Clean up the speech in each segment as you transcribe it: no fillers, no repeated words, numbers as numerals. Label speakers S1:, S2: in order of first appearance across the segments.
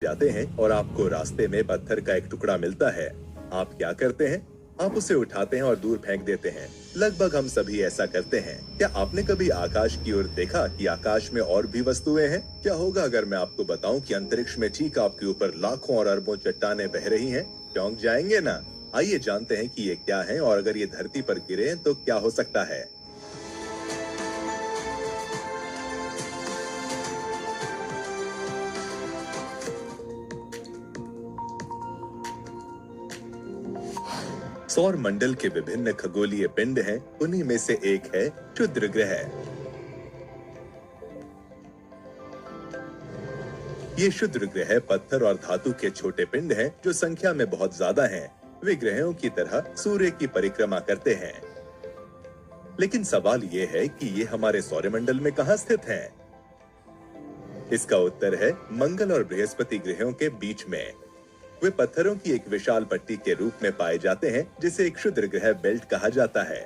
S1: जाते हैं और आपको रास्ते में पत्थर का एक टुकड़ा मिलता है, आप क्या करते हैं? आप उसे उठाते हैं और दूर फेंक देते हैं। लगभग हम सभी ऐसा करते हैं। क्या आपने कभी आकाश की ओर देखा कि आकाश में और भी वस्तुएं हैं? क्या होगा अगर मैं आपको बताऊं कि अंतरिक्ष में ठीक आपके ऊपर लाखों और अरबों चट्टानें बह रही हैं? चौंक जाएंगे ना? आइए जानते हैं कि ये क्या है और अगर ये धरती पर गिरे तो क्या हो सकता है। सौर मंडल के विभिन्न खगोलीय पिंड हैं, उन्हीं में से एक है क्षुद्र ग्रह। ये क्षुद्र ग्रह पत्थर और धातु के छोटे पिंड हैं, जो संख्या में बहुत ज्यादा हैं। वे ग्रहों की तरह सूर्य की परिक्रमा करते हैं। लेकिन सवाल ये है कि ये हमारे सौरमंडल में कहाँ स्थित हैं? इसका उत्तर है मंगल और बृहस्पति ग्रहों के बीच में। वे पत्थरों की एक विशाल पट्टी के रूप में पाए जाते हैं, जिसे एक क्षुद्र ग्रह बेल्ट कहा जाता है।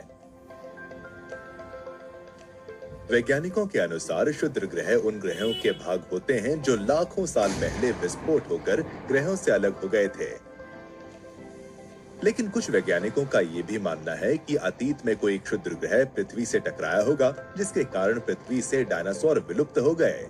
S1: वैज्ञानिकों के अनुसार क्षुद्र ग्रह उन ग्रहों के भाग होते हैं जो लाखों साल पहले विस्फोट होकर ग्रहों से अलग हो गए थे। लेकिन कुछ वैज्ञानिकों का ये भी मानना है कि अतीत में कोई क्षुद्र ग्रह पृथ्वी से टकराया होगा, जिसके कारण पृथ्वी से डायनासोर विलुप्त हो गए।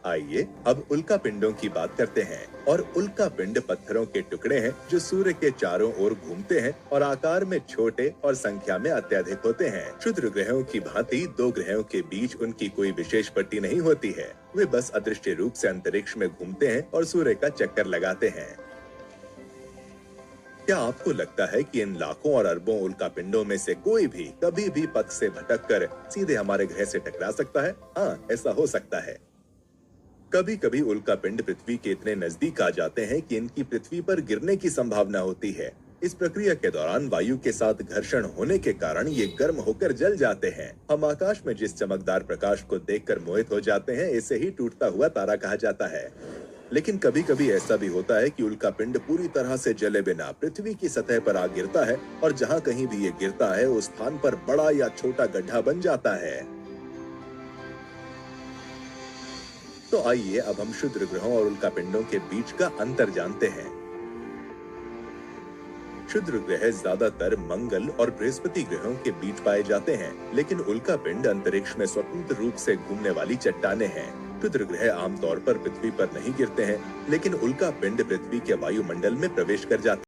S1: आइए अब उल्का पिंडों की बात करते हैं। और उल्का पिंड पत्थरों के टुकड़े हैं जो सूर्य के चारों ओर घूमते हैं और आकार में छोटे और संख्या में अत्यधिक होते हैं। क्षुद्र ग्रहों की भांति दो ग्रहों के बीच उनकी कोई विशेष पट्टी नहीं होती है। वे बस अदृश्य रूप से अंतरिक्ष में घूमते हैं और सूर्य का चक्कर लगाते हैं। क्या आपको लगता है कि इन लाखों और अरबों उल्का पिंडों में से कोई भी कभी भी पथ से भटककर सीधे हमारे ग्रह से टकरा सकता है? हाँ, ऐसा हो सकता है। कभी कभी उल्का पिंड पृथ्वी के इतने नजदीक आ जाते हैं कि इनकी पृथ्वी पर गिरने की संभावना होती है। इस प्रक्रिया के दौरान वायु के साथ घर्षण होने के कारण ये गर्म होकर जल जाते हैं। हम आकाश में जिस चमकदार प्रकाश को देखकर मोहित हो जाते हैं, इसे ही टूटता हुआ तारा कहा जाता है। लेकिन कभी कभी ऐसा भी होता है कि उल्का पिंड पूरी तरह से जले बिना पृथ्वी की सतह पर आ गिरता है और जहाँ कहीं भी ये गिरता है उस स्थान पर बड़ा या छोटा गड्ढा बन जाता है। तो आइए अब हम क्षुद्र ग्रहों और उल्का पिंडों के बीच का अंतर जानते हैं। क्षुद्र ग्रह ज्यादातर मंगल और बृहस्पति ग्रहों के बीच पाए जाते हैं, लेकिन उल्का पिंड अंतरिक्ष में स्वतंत्र रूप से घूमने वाली चट्टानें हैं। क्षुद्र ग्रह आमतौर पर पृथ्वी पर नहीं गिरते हैं, लेकिन उल्का पिंड पृथ्वी के वायुमंडल में प्रवेश कर जाते हैं।